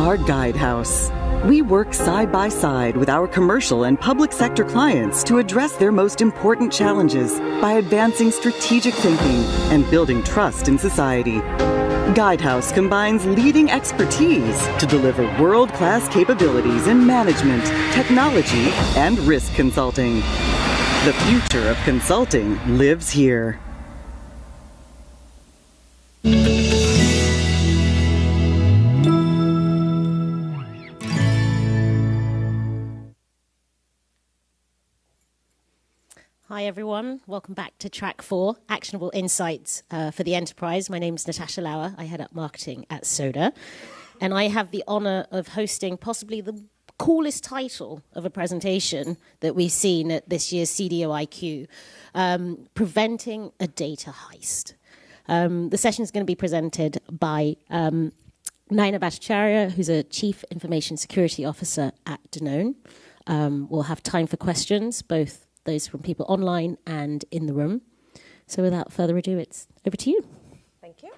are Guidehouse. We work side by side with our commercial and public sector clients to address their most important challenges by advancing strategic thinking and building trust in society. Guidehouse combines leading expertise to deliver world-class capabilities in management, technology, and risk consulting. The future of consulting lives here. Hi everyone, welcome back to Track 4, Actionable Insights for the Enterprise. My name is Natasha Lauer, I head up marketing at SODA, and I have the honor of hosting possibly the coolest title of a presentation that we've seen at this year's CDOIQ, Preventing a Data Heist. The session is going to be presented by Naina Bhattacharya, who's a Chief Information Security Officer at Danone. We'll have time for questions, both those from people online and in the room. So without further ado, it's over to you. Thank you.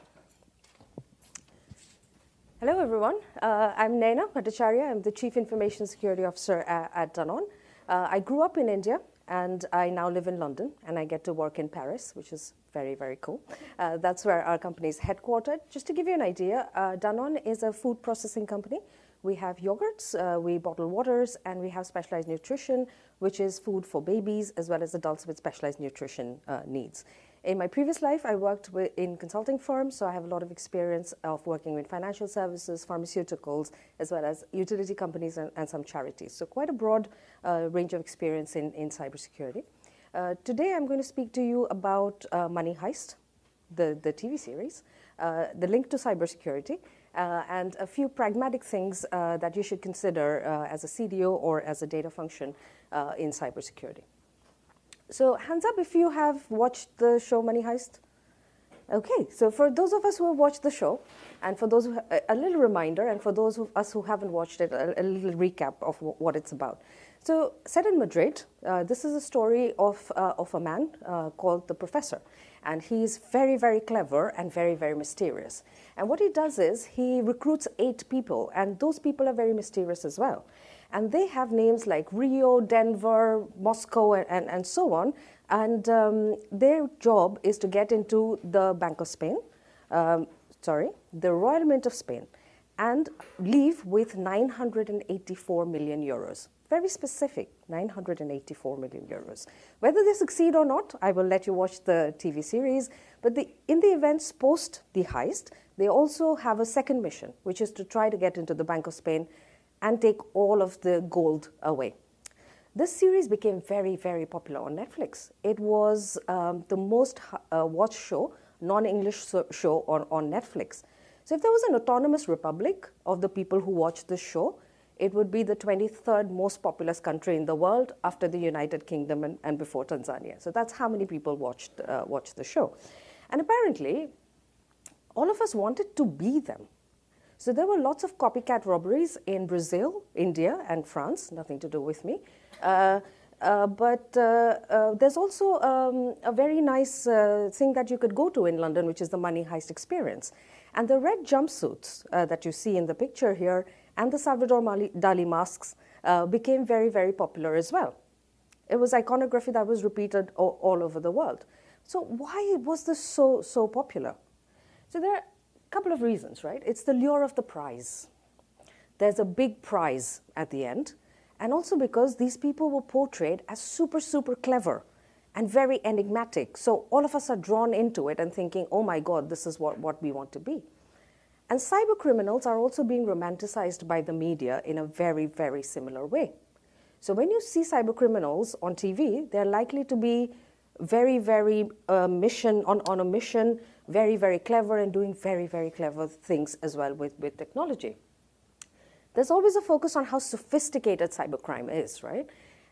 Hello, everyone. I'm Naina Bhattacharya. I'm the Chief Information Security Officer at Danone. I grew up in India, and I now live in London, and I get to work in Paris, which is very, very cool. That's where our company is headquartered. Just to give you an idea, Danone is a food processing company. We have yogurts, we bottle waters, and we have specialized nutrition, which is food for babies as well as adults with specialized nutrition needs. In my previous life, I worked in consulting firms, so I have a lot of experience of working with financial services, pharmaceuticals, as well as utility companies and some charities. So quite a broad range of experience in cybersecurity. Today, I'm going to speak to you about Money Heist, the TV series, the link to cybersecurity, and a few pragmatic things that you should consider as a CDO or as a data function in cybersecurity. So hands up if you have watched the show Money Heist. Okay, so for those of us who have watched the show, and for those a little reminder, and for those of us who haven't watched it, a little recap of what it's about. So set in Madrid, this is a story of a man called the Professor. And he's very, very clever and very, very mysterious. And what he does is he recruits 8 people, and those people are very mysterious as well. And they have names like Rio, Denver, Moscow, and so on. And their job is to get into the Bank of Spain, the Royal Mint of Spain, and leave with 984 million euros. Very specific, 984 million euros. Whether they succeed or not, I will let you watch the TV series. But in the events post the heist, they also have a second mission, which is to try to get into the Bank of Spain and take all of the gold away. This series became very, very popular on Netflix. It was the most watched show, non-English show on Netflix. So if there was an autonomous republic of the people who watched this show, it would be the 23rd most populous country in the world after the United Kingdom and before Tanzania. So that's how many people watched the show. And apparently, all of us wanted to be them. So there were lots of copycat robberies in Brazil, India, and France, nothing to do with me. But there's also a very nice thing that you could go to in London, which is the Money Heist experience. And the red jumpsuits that you see in the picture here and the Salvador Dali masks became very, very popular as well. It was iconography that was repeated all over the world. So why was this so popular? So there are a couple of reasons, right? It's the lure of the prize. There's a big prize at the end. And also because these people were portrayed as super, super clever and very enigmatic. So all of us are drawn into it and thinking, oh my God, this is what we want to be. And cyber criminals are also being romanticized by the media in a very, very similar way. So when you see cyber criminals on TV, they're likely to be very, very on a mission, very, very clever and doing very, very clever things as well with technology. There's always a focus on how sophisticated cybercrime is, right?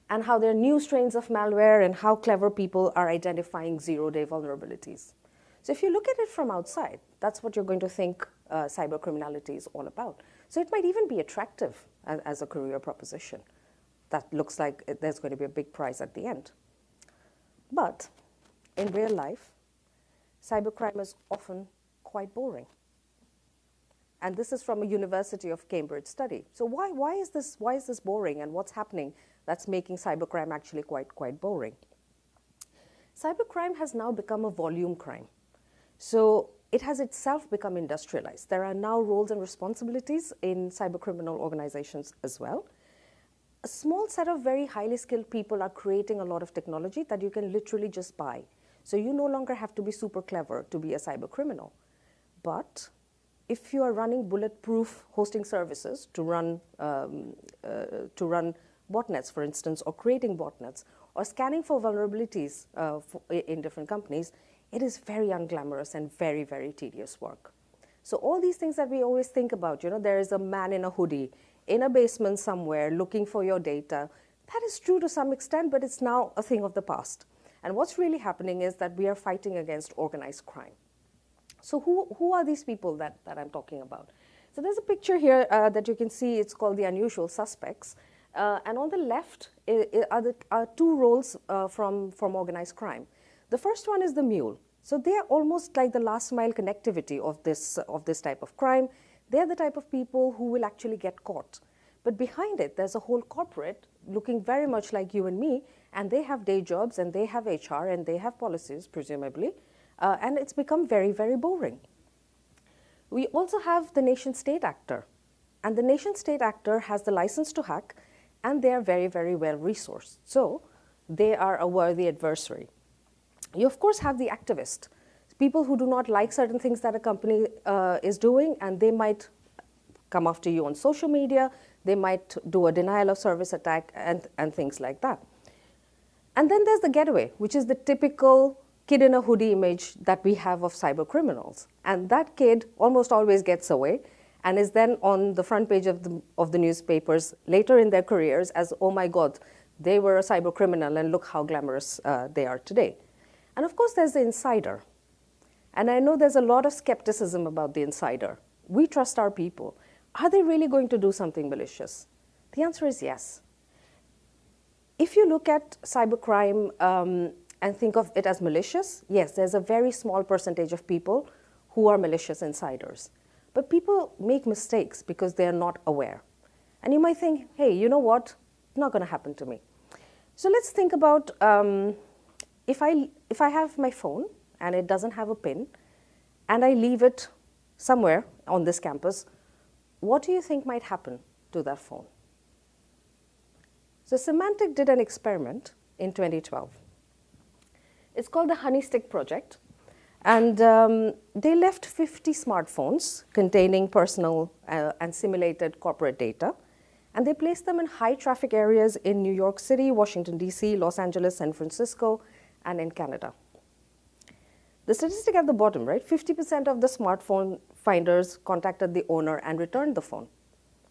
And how there are new strains of malware and how clever people are identifying zero-day vulnerabilities. So if you look at it from outside, that's what you're going to think cybercriminality is all about. So it might even be attractive as a career proposition. That looks like there's going to be a big prize at the end. But in real life, cybercrime is often quite boring. And this is from a University of Cambridge study. So why is this boring, and what's happening that's making cybercrime actually quite boring? Cybercrime has now become a volume crime. So it has itself become industrialized. There are now roles and responsibilities in cybercriminal organizations as well. A small set of very highly skilled people are creating a lot of technology that you can literally just buy. So you no longer have to be super clever to be a cybercriminal. But if you are running bulletproof hosting services to run botnets, for instance, or creating botnets, or scanning for vulnerabilities in different companies, it is very unglamorous and very, very tedious work. So all these things that we always think about, there is a man in a hoodie in a basement somewhere looking for your data. That is true to some extent, but it's now a thing of the past. And what's really happening is that we are fighting against organized crime. So who are these people that I'm talking about? So there's a picture here that you can see. It's called The Unusual Suspects. And on the left are two roles from organized crime. The first one is the mule. So they are almost like the last mile connectivity of this type of crime. They're the type of people who will actually get caught. But behind it, there's a whole corporate looking very much like you and me, and they have day jobs, and they have HR, and they have policies, presumably. And it's become very, very boring. We also have the nation-state actor. And the nation-state actor has the license to hack, and they are very, very well resourced. So they are a worthy adversary. You, of course, have the activist, people who do not like certain things that a company is doing, and they might come after you on social media. They might do a denial of service attack and things like that. And then there's the getaway, which is the typical kid in a hoodie image that we have of cyber criminals. And that kid almost always gets away and is then on the front page of the newspapers later in their careers as, oh my God, they were a cyber criminal and look how glamorous they are today. And of course, there's the insider. And I know there's a lot of skepticism about the insider. We trust our people. Are they really going to do something malicious? The answer is yes. If you look at cybercrime and think of it as malicious, yes, there's a very small percentage of people who are malicious insiders. But people make mistakes because they are not aware. And you might think, hey, you know what? It's not going to happen to me. So let's think about if I have my phone and it doesn't have a PIN, and I leave it somewhere on this campus, what do you think might happen to that phone? So Symantec did an experiment in 2012. It's called the Honey Stick Project. And they left 50 smartphones containing personal and simulated corporate data. And they placed them in high traffic areas in New York City, Washington, D.C., Los Angeles, San Francisco, and in Canada. The statistic at the bottom, right? 50% of the smartphone finders contacted the owner and returned the phone.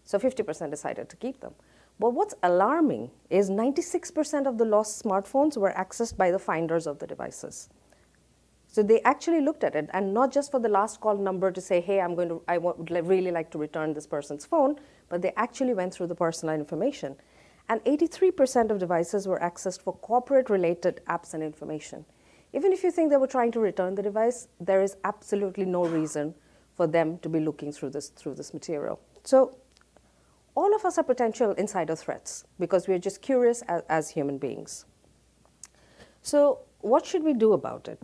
So 50% decided to keep them. But what's alarming is 96% of the lost smartphones were accessed by the finders of the devices. So they actually looked at it, and not just for the last call number to say, hey, I would really like to return this person's phone, but they actually went through the personal information. And 83% of devices were accessed for corporate-related apps and information. Even if you think they were trying to return the device, there is absolutely no reason for them to be looking through this material. So all of us are potential insider threats because we're just curious as human beings. So what should we do about it?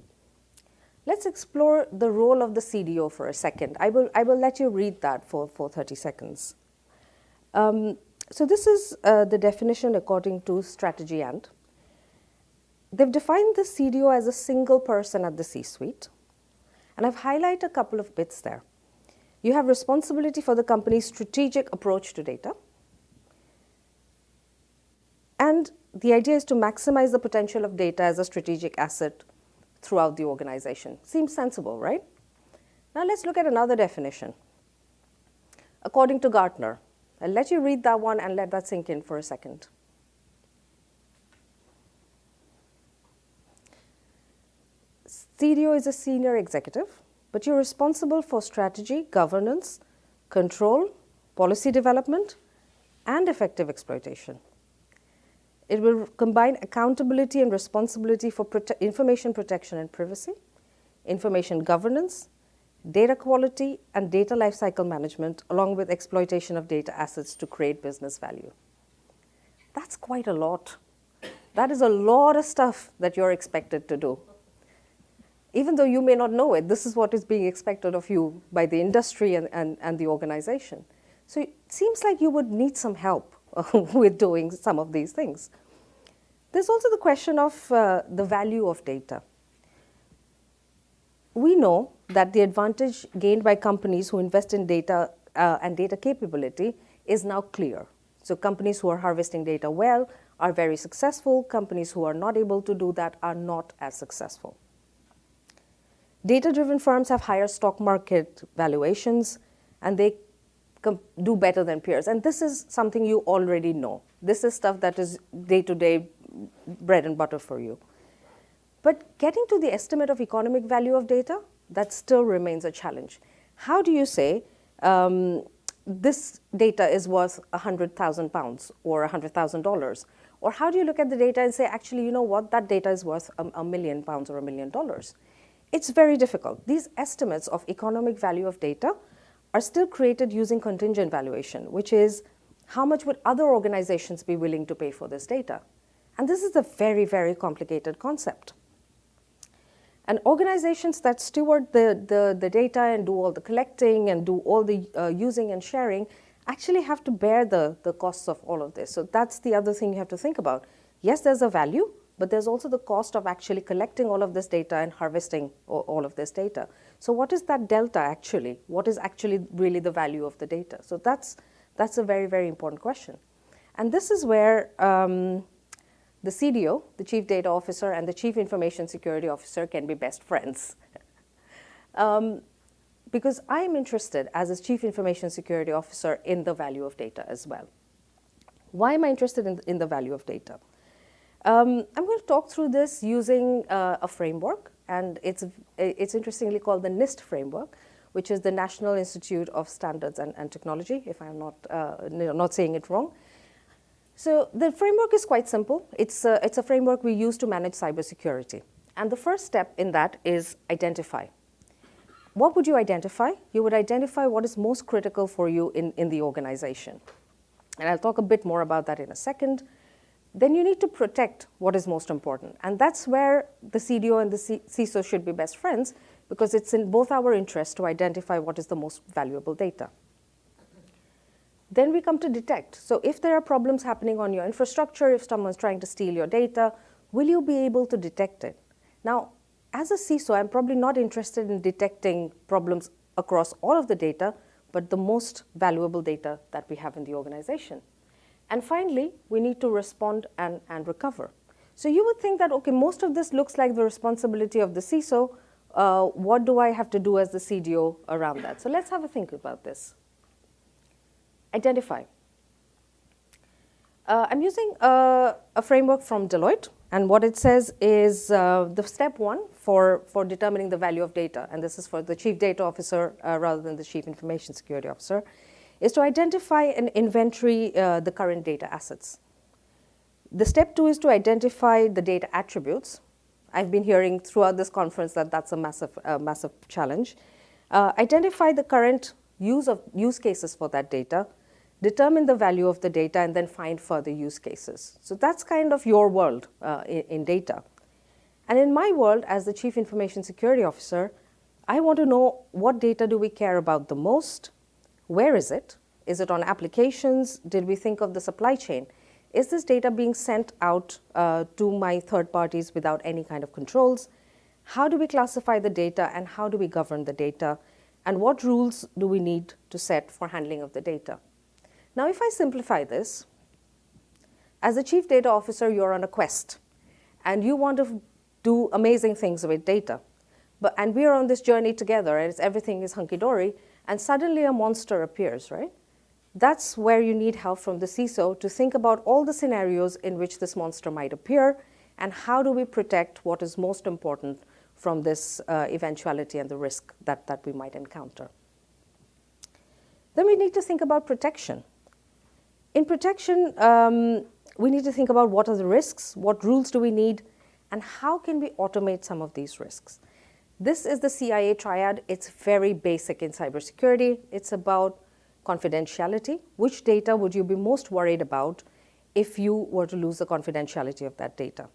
Let's explore the role of the CDO for a second. I will let you read that for 30 seconds. So this is the definition according to Strategy Ant. They've defined the CDO as a single person at the C-suite. And I've highlighted a couple of bits there. You have responsibility for the company's strategic approach to data. And the idea is to maximize the potential of data as a strategic asset throughout the organization. Seems sensible, right? Now let's look at another definition. According to Gartner, I'll let you read that one and let that sink in for a second. CDO is a senior executive, but you're responsible for strategy, governance, control, policy development, and effective exploitation. It will combine accountability and responsibility for information protection and privacy, information governance, data quality, and data lifecycle management, along with exploitation of data assets to create business value. That's quite a lot. That is a lot of stuff that you're expected to do. Even though you may not know it, this is what is being expected of you by the industry and the organization. So it seems like you would need some help with doing some of these things. There's also the question of the value of data. We know that the advantage gained by companies who invest in data and data capability is now clear. So companies who are harvesting data well are very successful. Companies who are not able to do that are not as successful. Data-driven firms have higher stock market valuations, and they do better than peers. And this is something you already know. This is stuff that is day-to-day bread and butter for you. But getting to the estimate of economic value of data, that still remains a challenge. How do you say this data is worth £100,000 or $100,000? Or how do you look at the data and say, actually, you know what, that data is worth £1 million or $1 million? It's very difficult. These estimates of economic value of data are still created using contingent valuation, which is how much would other organizations be willing to pay for this data? And this is a very, very complicated concept. And organizations that steward the data and do all the collecting and do all the using and sharing actually have to bear the costs of all of this. So that's the other thing you have to think about. Yes, there's a value, but there's also the cost of actually collecting all of this data and harvesting all of this data. So what is that delta actually? What is actually really the value of the data? So that's a very, very important question. And this is where the CDO, the Chief Data Officer, and the Chief Information Security Officer can be best friends. Because I'm interested as a Chief Information Security Officer in the value of data as well. Why am I interested in the value of data? I'm going to talk through this using a framework, and it's interestingly called the NIST framework, which is the National Institute of Standards and Technology, if I'm not saying it wrong. So the framework is quite simple. It's a framework we use to manage cybersecurity. And the first step in that is identify. What would you identify? You would identify what is most critical for you in the organization. And I'll talk a bit more about that in a second. Then you need to protect what is most important. And that's where the CDO and the CISO should be best friends, because it's in both our interests to identify what is the most valuable data. Then we come to detect. So if there are problems happening on your infrastructure, if someone's trying to steal your data, will you be able to detect it? Now, as a CISO, I'm probably not interested in detecting problems across all of the data, but the most valuable data that we have in the organization. And finally, we need to respond and recover. So you would think that, okay, most of this looks like the responsibility of the CISO. What do I have to do as the CDO around that? So let's have a think about this. Identify. I'm using a framework from Deloitte, and what it says is the step one for determining the value of data, and this is for the Chief Data Officer rather than the Chief Information Security Officer, is to identify and inventory the current data assets. The step two is to identify the data attributes. I've been hearing throughout this conference that that's a massive challenge. Identify the current use cases for that data, determine the value of the data, and then find further use cases. So that's kind of your world in data. And in my world, as the Chief Information Security Officer, I want to know what data do we care about the most? Where is it? Is it on applications? Did we think of the supply chain? Is this data being sent out to my third parties without any kind of controls? How do we classify the data, and how do we govern the data? And what rules do we need to set for handling of the data? Now, if I simplify this, as a Chief Data Officer, you're on a quest, and you want to do amazing things with data. And we are on this journey together, and everything is hunky-dory, and suddenly a monster appears, right? That's where you need help from the CISO to think about all the scenarios in which this monster might appear, and how do we protect what is most important from this eventuality and the risk that we might encounter. Then we need to think about protection. In protection, we need to think about what are the risks, what rules do we need, and how can we automate some of these risks. This is the CIA triad. It's very basic in cybersecurity. It's about confidentiality. Which data would you be most worried about if you were to lose the confidentiality of that data?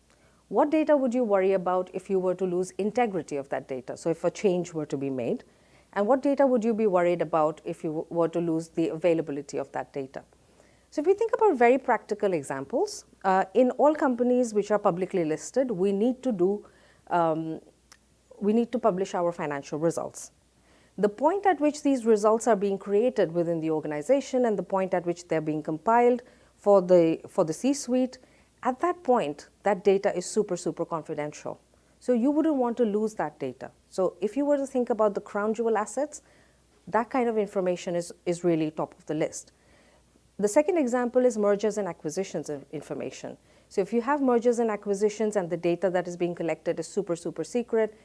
What data would you worry about if you were to lose integrity of that data? So if a change were to be made. And what data would you be worried about if you were to lose the availability of that data? So if we think about very practical examples, in all companies which are publicly listed, we need to publish our financial results. The point at which these results are being created within the organization and the point at which they're being compiled for the C-suite, at that point, that data is super, super confidential. So you wouldn't want to lose that data. So if you were to think about the crown jewel assets, that kind of information is really top of the list. The second example is mergers and acquisitions information. So if you have mergers and acquisitions and the data that is being collected is super, super secret,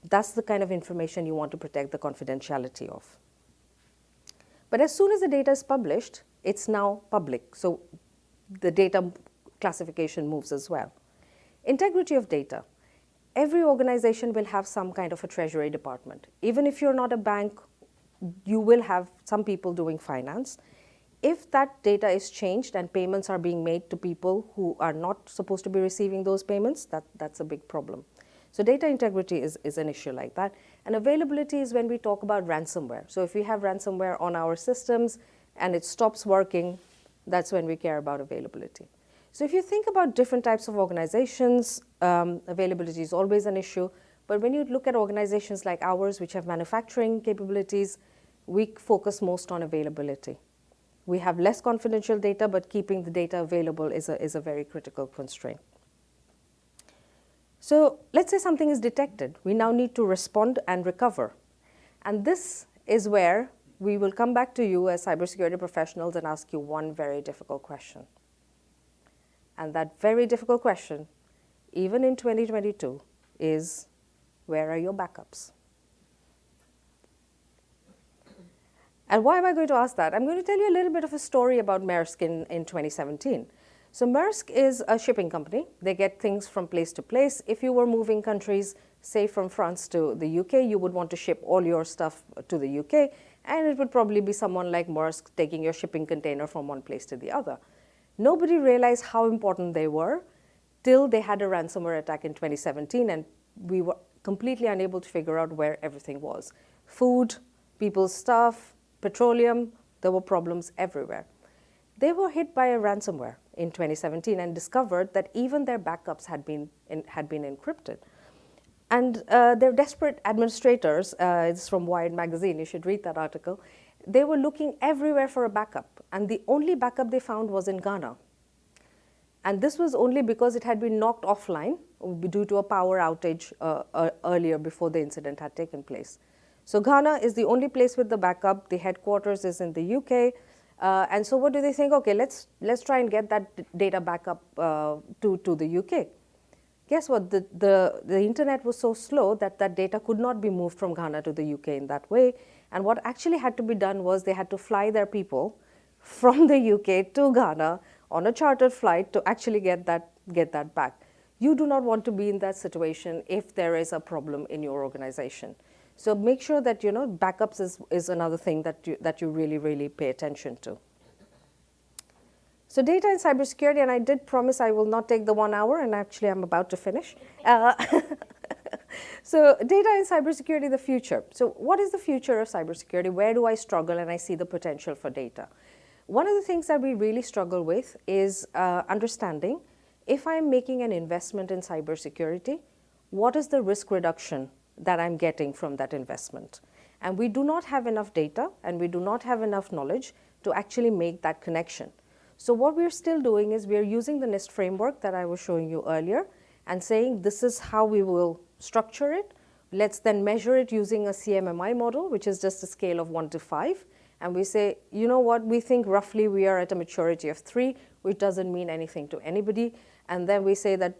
that's the kind of information you want to protect the confidentiality of. But as soon as the data is published, it's now public. So the data classification moves as well. Integrity of data. Every organization will have some kind of a treasury department. Even if you're not a bank, you will have some people doing finance. If that data is changed and payments are being made to people who are not supposed to be receiving those payments, that's a big problem. So data integrity is an issue like that. And availability is when we talk about ransomware. So if we have ransomware on our systems and it stops working, that's when we care about availability. So if you think about different types of organizations, availability is always an issue. But when you look at organizations like ours, which have manufacturing capabilities, we focus most on availability. We have less confidential data, but keeping the data available is a very critical constraint. So let's say something is detected. We now need to respond and recover. And this is where we will come back to you as cybersecurity professionals and ask you one very difficult question. And that very difficult question, even in 2022, is where are your backups? And why am I going to ask that? I'm going to tell you a little bit of a story about Maersk in 2017. So Maersk is a shipping company. They get things from place to place. If you were moving countries, say from France to the UK, you would want to ship all your stuff to the UK, and it would probably be someone like Maersk taking your shipping container from one place to the other. Nobody realized how important they were till they had a ransomware attack in 2017, and we were completely unable to figure out where everything was. Food, people's stuff, petroleum, there were problems everywhere. They were hit by a ransomware in 2017 and discovered that even their backups had been encrypted. And their desperate administrators, it's from Wired magazine, you should read that article, they were looking everywhere for a backup. And the only backup they found was in Ghana. And this was only because it had been knocked offline due to a power outage earlier before the incident had taken place. So Ghana is the only place with the backup. The headquarters is in the UK. And so what do they think? Okay, let's try and get that data back up to the UK. Guess what? The internet was so slow that that data could not be moved from Ghana to the UK in that way. And what actually had to be done was they had to fly their people from the UK to Ghana on a chartered flight to actually get that back. You do not want to be in that situation if there is a problem in your organization. So make sure that backups is another thing that you really, really pay attention to. So data in cybersecurity, and I did promise I will not take the 1 hour, and actually I'm about to finish. So data in cybersecurity, the future. So what is the future of cybersecurity? Where do I struggle and I see the potential for data? One of the things that we really struggle with is understanding if I'm making an investment in cybersecurity, what is the risk reduction that I'm getting from that investment? And we do not have enough data and we do not have enough knowledge to actually make that connection. So what we're still doing is we're using the NIST framework that I was showing you earlier and saying this is how we will structure it. Let's then measure it using a CMMI model, which is just a scale of 1 to 5. And we say, you know what, we think roughly we are at a maturity of 3, which doesn't mean anything to anybody. And then we say that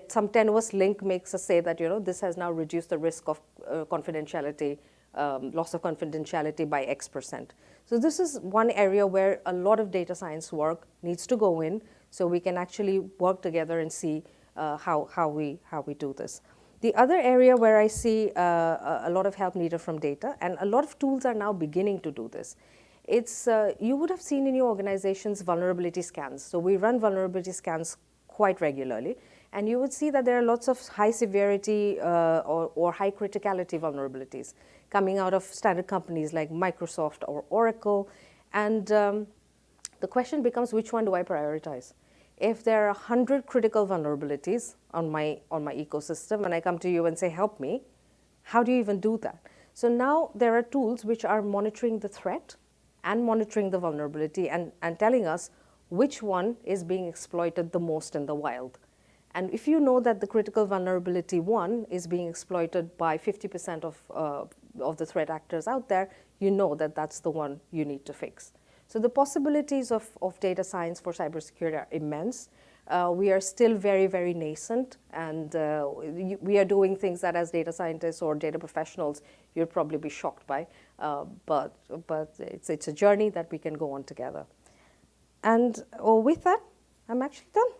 some tenuous link makes us say that, this has now reduced the risk of confidentiality, loss of confidentiality by X%. So this is one area where a lot of data science work needs to go in so we can actually work together and see how we do this. The other area where I see a lot of help needed from data, and a lot of tools are now beginning to do this. It's, you would have seen in your organizations vulnerability scans. So we run vulnerability scans quite regularly, and you would see that there are lots of high severity or high criticality vulnerabilities coming out of standard companies like Microsoft or Oracle. And the question becomes, which one do I prioritize? If there are 100 critical vulnerabilities on my ecosystem, and I come to you and say, help me, how do you even do that? So now there are tools which are monitoring the threat and monitoring the vulnerability and telling us which one is being exploited the most in the wild. And if you know that the critical vulnerability one is being exploited by 50% of the threat actors out there, you know that that's the one you need to fix. So the possibilities of data science for cybersecurity are immense. We are still very, very nascent, and we are doing things that as data scientists or data professionals, you'll probably be shocked by. But it's a journey that we can go on together. And with that, I'm actually done.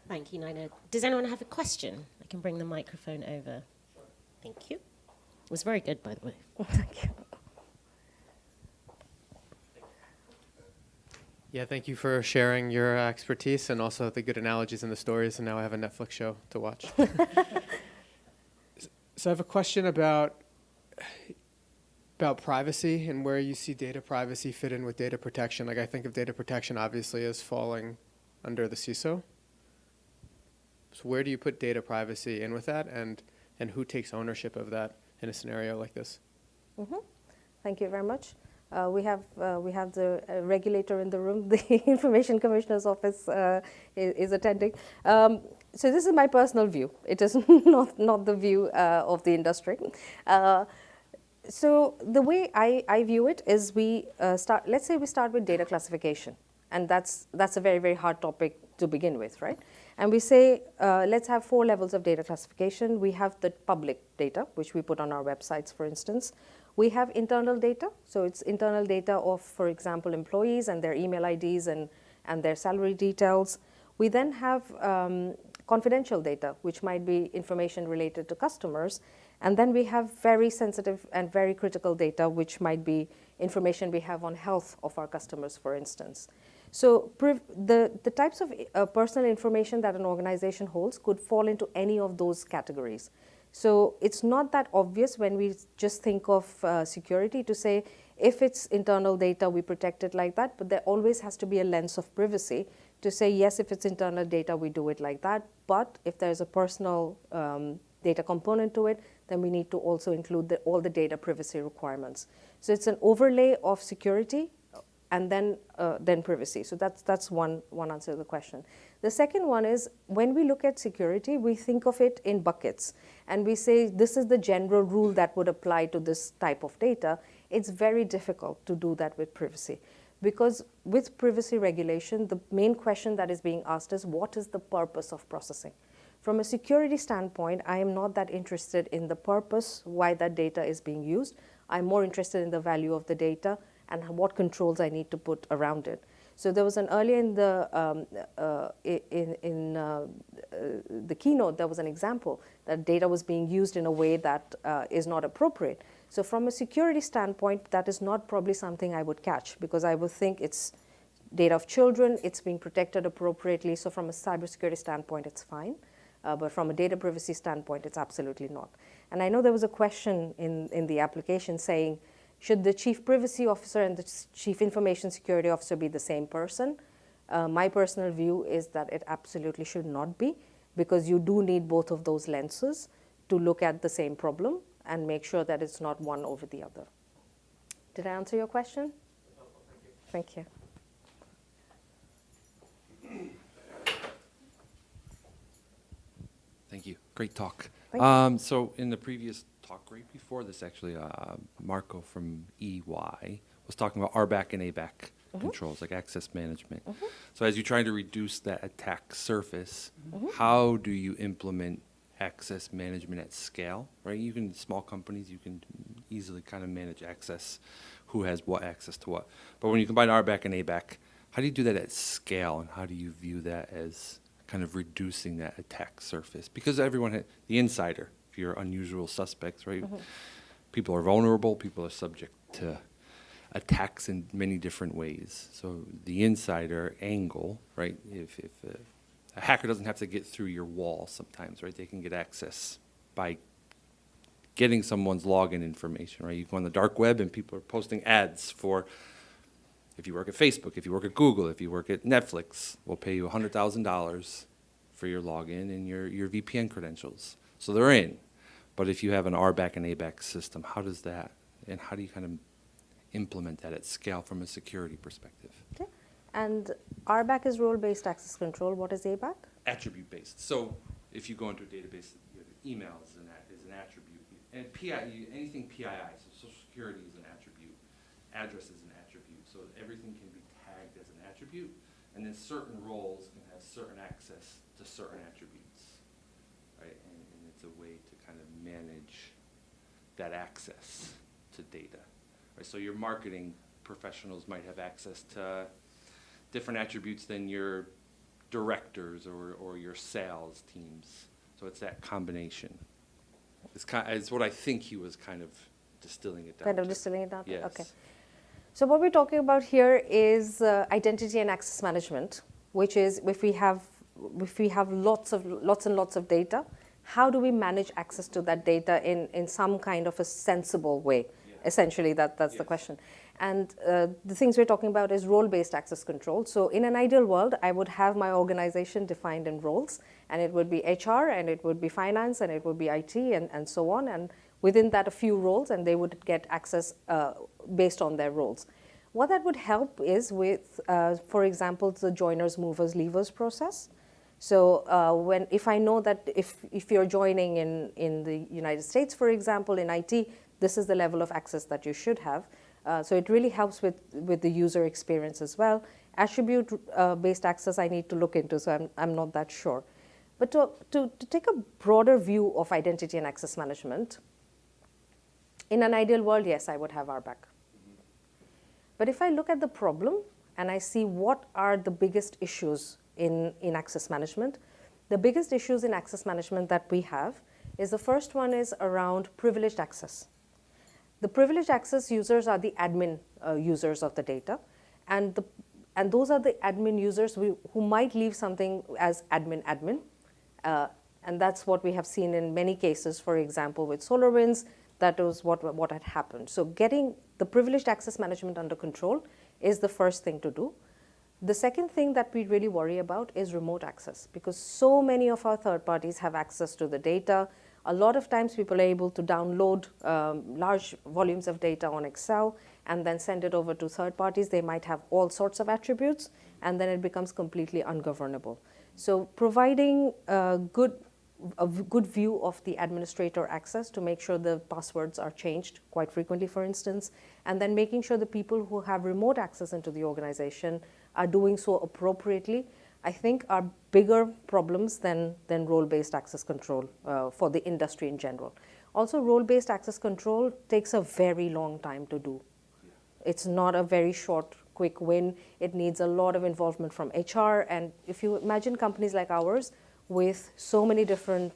Thank you, Naina. Does anyone have a question? I can bring the microphone over. Thank you. It was very good, by the way. Thank you. Yeah, thank you for sharing your expertise and also the good analogies and the stories. And now I have a Netflix show to watch. So I have a question about privacy and where you see data privacy fit in with data protection. Like, I think of data protection obviously as falling under the CISO. So where do you put data privacy in with that, and who takes ownership of that in a scenario like this? Mm-hmm. Thank you very much. We have the regulator in the room. The Information Commissioner's Office is attending. So this is my personal view. It is not the view of the industry. So the way I view it is let's say we start with data classification. And that's a very, very hard topic to begin with, right? And we say, let's have 4 levels of data classification. We have the public data, which we put on our websites, for instance. We have internal data. So it's internal data of, for example, employees and their email IDs and their salary details. We then have confidential data, which might be information related to customers. And then we have very sensitive and very critical data, which might be information we have on health of our customers, for instance. So the types of personal information that an organization holds could fall into any of those categories. So it's not that obvious when we just think of security to say, if it's internal data, we protect it like that, but there always has to be a lens of privacy to say, yes, if it's internal data, we do it like that, but if there's a personal data component to it, then we need to also include all the data privacy requirements. So it's an overlay of security and then privacy. So that's one answer to the question. The second one is, when we look at security, we think of it in buckets. And we say, this is the general rule that would apply to this type of data. It's very difficult to do that with privacy. Because with privacy regulation, the main question that is being asked is, what is the purpose of processing? From a security standpoint, I am not that interested in the purpose, why that data is being used. I'm more interested in the value of the data and what controls I need to put around it. So there was earlier in the keynote, there was an example that data was being used in a way that is not appropriate. So from a security standpoint, that is not probably something I would catch, because I would think it's data of children, it's being protected appropriately. So from a cybersecurity standpoint, it's fine. But from a data privacy standpoint, it's absolutely not. And I know there was a question in the application saying, should the chief privacy officer and the chief information security officer be the same person? My personal view is that it absolutely should not be, because you do need both of those lenses to look at the same problem and make sure that it's not one over the other. Did I answer your question? Thank you. Thank you. Great talk. So in the previous talk right before this, actually, Marco from EY was talking about RBAC and ABAC controls, like access management. So as you're trying to reduce that attack surface, how do you implement access management at scale, right? You can, small companies, you can easily kind of manage access, who has what access to what. But when you combine RBAC and ABAC, How do you do that at scale, and how do you view that as kind of reducing that attack surface? Because everyone, the insider, if you're unusual suspects, right? People are vulnerable, people are subject to attacks in many different ways. So the insider angle, right? If a hacker doesn't have to get through your wall sometimes, right? They can get access by getting someone's login information, right? You go on the dark web and people are posting ads for, if you work at Facebook, if you work at Google, if you work at Netflix, we'll pay you $100,000 for your login and your VPN credentials. So they're in. But if you have an RBAC and ABAC system, how does that, and how do you kind of implement that at scale from a security perspective? Okay. And RBAC is role-based access control. What is ABAC? Attribute-based. So if you go into a database, you have email is an attribute. And anything PII, so Social Security is an attribute, address is an attribute. So everything can be tagged as an attribute, and then certain roles can have certain access to certain attributes, right? And it's a way to kind of manage that access to data, right? So your marketing professionals might have access to different attributes than your directors or your sales teams. So it's that combination. It's what I think he was kind of distilling it down Kind of to. distilling it down to? Yes. Okay. So what we're talking about here is identity and access management, which is if we have lots and lots of data, how do we manage access to that data in some kind of a sensible way? Yeah. Essentially, that's the question. And the things we're talking about is role-based access control. So in an ideal world, I would have my organization defined in roles, and it would be HR, and it would be finance, and it would be IT, and so on. And within that, a few roles, and they would get access based on their roles. What that would help is with, for example, the joiners, movers, leavers process. So if I know that if you're joining in the United States, for example, in IT, this is the level of access that you should have. So it really helps with the user experience as well. Attribute-based access I need to look into, so I'm not that sure. But to take a broader view of identity and access management, in an ideal world, yes, I would have RBAC. But if I look at the problem and I see what are the biggest issues in access management, the biggest issues in access management that we have is the first one is around privileged access. The privileged access users are the admin users of the data, and those are the admin users who might leave something as admin, and that's what we have seen in many cases. For example, with SolarWinds, that was what had happened. So getting the privileged access management under control is the first thing to do. The second thing that we really worry about is remote access, because so many of our third parties have access to the data. A lot of times people are able to download large volumes of data on Excel and then send it over to third parties. They might have all sorts of attributes, and then it becomes completely ungovernable. So providing a good view of the administrator access to make sure the passwords are changed quite frequently, for instance, and then making sure the people who have remote access into the organization are doing so appropriately, I think are bigger problems than role-based access control for the industry in general. Also, role-based access control takes a very long time to do. It's not a very short, quick win. It needs a lot of involvement from HR. And if you imagine companies like ours with so many different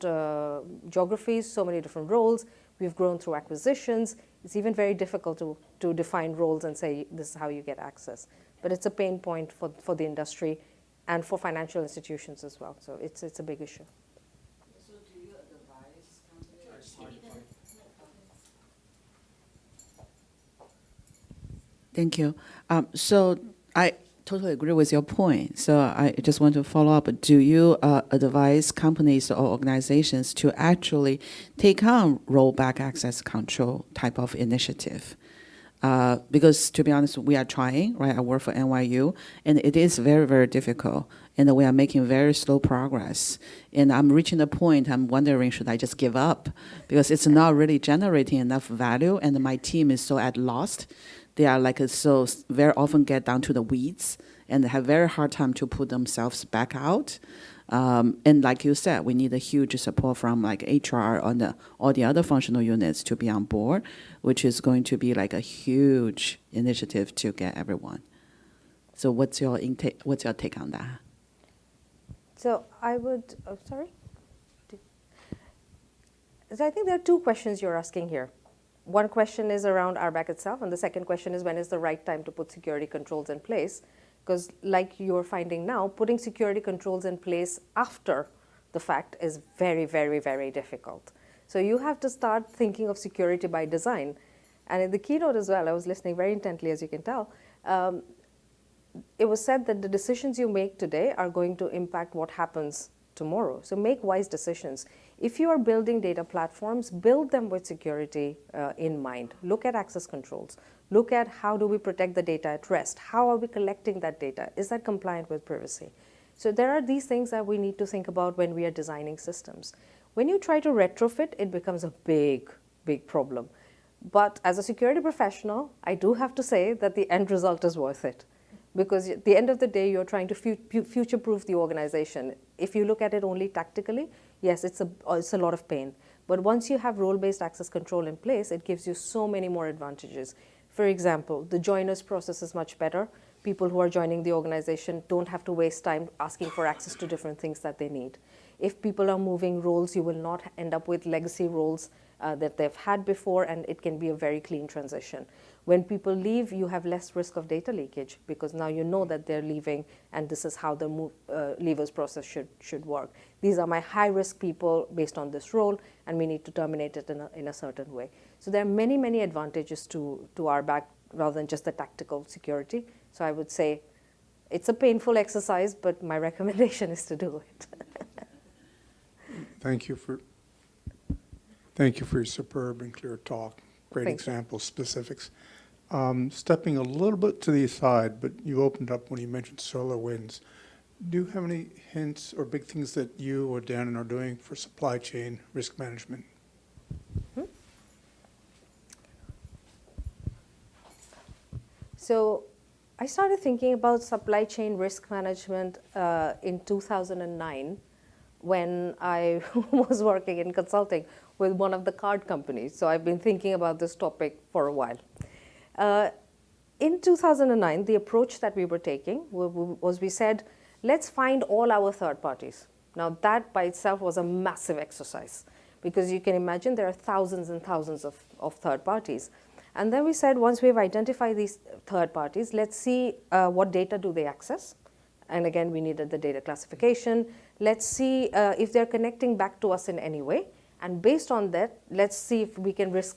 geographies, so many different roles, we've grown through acquisitions. It's even very difficult to define roles and say this is how you get access. But it's a pain point for the industry and for financial institutions as well. So it's a big issue. So do you advise companies? Thank you. So I totally agree with your point. So I just want to follow up. Do you advise companies or organizations to actually take on rollback access control type of initiative? Because to be honest, we are trying, right? I work for NYU, and it is very, very difficult, and we are making very slow progress. And I'm reaching the point, I'm wondering, should I just give up? Because it's not really generating enough value, and my team is so at lost. They are so very often get down to the weeds and have very hard time to put themselves back out. And like you said, we need a huge support from HR and all the other functional units to be on board, which is going to be a huge initiative to get everyone. So what's your take on that? So I would, sorry? So I think there are two questions you're asking here. One question is around RBAC itself, and the second question is when is the right time to put security controls in place? Because like you're finding now, putting security controls in place after the fact is very, very, very difficult. So you have to start thinking of security by design. And in the keynote as well, I was listening very intently, as you can tell, it was said that the decisions you make today are going to impact what happens tomorrow. So make wise decisions. If you are building data platforms, build them with security in mind. Look at access controls. Look at how do we protect the data at rest? How are we collecting that data? Is that compliant with privacy? So there are these things that we need to think about when we are designing systems. When you try to retrofit, it becomes a big, big problem. But as a security professional, I do have to say that the end result is worth it. Because at the end of the day, you're trying to future-proof the organization. If you look at it only tactically, yes, it's a lot of pain. But once you have role-based access control in place, it gives you so many more advantages. For example, the joiners process is much better. People who are joining the organization don't have to waste time asking for access to different things that they need. If people are moving roles, you will not end up with legacy roles that they've had before, and it can be a very clean transition. When people leave, you have less risk of data leakage because now you know that they're leaving and this is how the leavers process should work. These are my high-risk people based on this role, and we need to terminate it in a certain way. So there are many, many advantages to RBAC rather than just the tactical security. So I would say it's a painful exercise, but my recommendation is to do it. Thank you for your superb and clear talk. Great examples, specifics. Stepping a little bit to the side, but you opened up when you mentioned solar winds. Do you have any hints or big things that you or Dan are doing for supply chain risk management? So I started thinking about supply chain risk management in 2009 when I was working in consulting with one of the card companies. So I've been thinking about this topic for a while. In 2009, the approach that we were taking was we said, let's find all our third parties. Now that by itself was a massive exercise because you can imagine there are thousands and thousands of third parties. And then we said, once we've identified these third parties, let's see what data do they access. And again, we needed the data classification. Let's see if they're connecting back to us in any way. And based on that, let's see if we can risk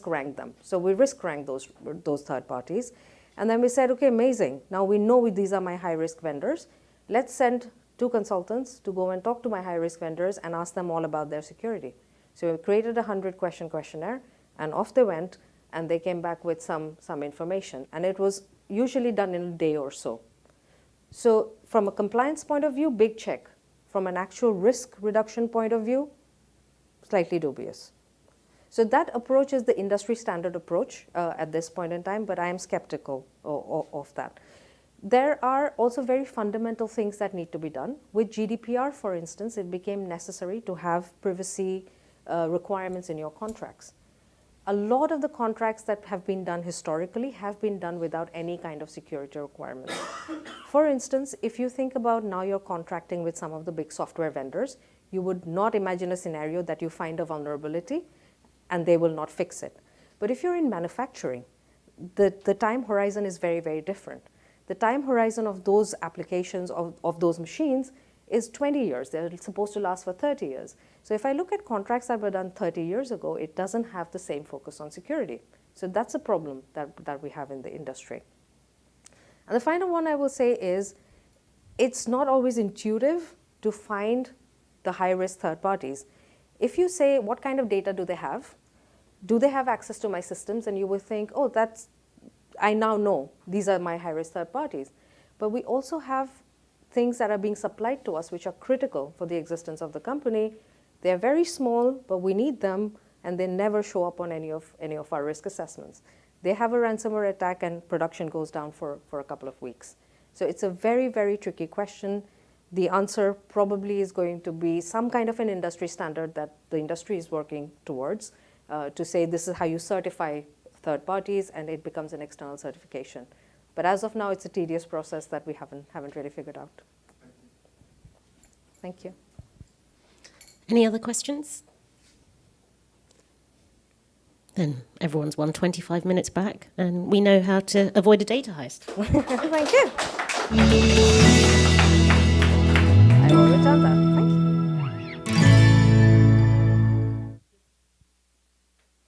rank them. So we risk rank those third parties. And then we said, okay, amazing. Now we know these are my high-risk vendors. Let's send 2 consultants to go and talk to my high-risk vendors and ask them all about their security. So we created a 100-question questionnaire, and off they went, and they came back with some information. And it was usually done in a day or so. So from a compliance point of view, big check. From an actual risk reduction point of view, slightly dubious. So that approach is the industry standard approach at this point in time, but I am skeptical of that. There are also very fundamental things that need to be done. With GDPR, for instance, it became necessary to have privacy requirements in your contracts. A lot of the contracts that have been done historically have been done without any kind of security requirements. For instance, if you think about now you're contracting with some of the big software vendors, you would not imagine a scenario that you find a vulnerability and they will not fix it. But if you're in manufacturing, the time horizon is very, very different. The time horizon of those applications, of those machines, is 20 years. They're supposed to last for 30 years. So if I look at contracts that were done 30 years ago, it doesn't have the same focus on security. So that's a problem that we have in the industry. And the final one I will say is, it's not always intuitive to find the high-risk third parties. If you say, what kind of data do they have? Do they have access to my systems? And you will think, oh, I now know these are my high-risk third parties. But we also have things that are being supplied to us which are critical for the existence of the company. They're very small, but we need them, and they never show up on any of our risk assessments. They have a ransomware attack and production goes down for a couple of weeks. So it's a very, very tricky question. The answer probably is going to be some kind of an industry standard that the industry is working towards to say this is how you certify third parties, and it becomes an external certification. But as of now, it's a tedious process that we haven't really figured out. Thank you. Any other questions? Then everyone's won 25 minutes back, and we know how to avoid a data heist. Thank you.